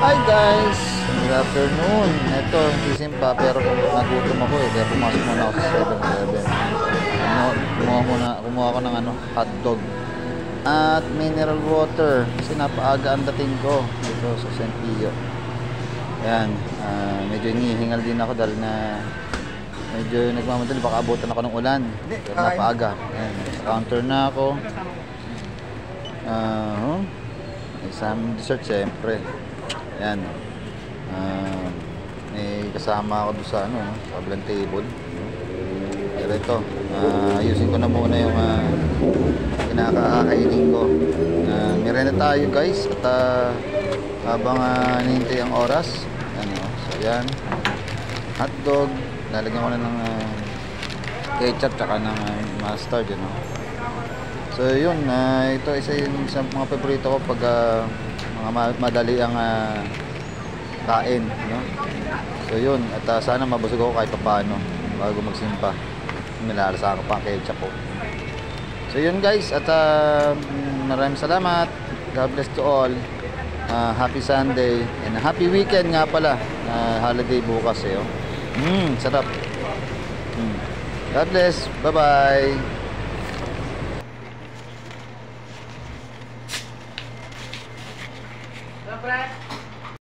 Hi guys! Good afternoon. Ito, sisimpa pero nagutom ako eh. Kaya pumasok muna ako sa 7-Eleven. Kumuha ko ng hotdog. At mineral water. Kasi napaaga ang dating ko dito sa St. Pio. Ayan. Medyo hinihingal din ako dahil na medyo nagmamadali. Baka abutan ako ng ulan. Pero napaaga. Ayan. Sa counter na ako. Some dessert syempre. Ayan. May kasama ako doon sa sa kabilang table. Pero ito, ayusin ko na muna yung kinakainin ko. Merenda tayo guys at habang hinihintay ang oras. So ayan. Hotdog, lalagyan ko na ng ketchup tsaka ng mustard, So yun, ito isa yung sa mga paborito ko pag mga madali ang kain, So yun, at sana mabusog ako kahit paano bago magsimpa. Nilalasa ko pa ang ketchup ko. So yun guys, at maraming salamat. God bless to all. Happy Sunday and happy weekend nga pala. Holiday bukas sarap. God bless. Bye bye.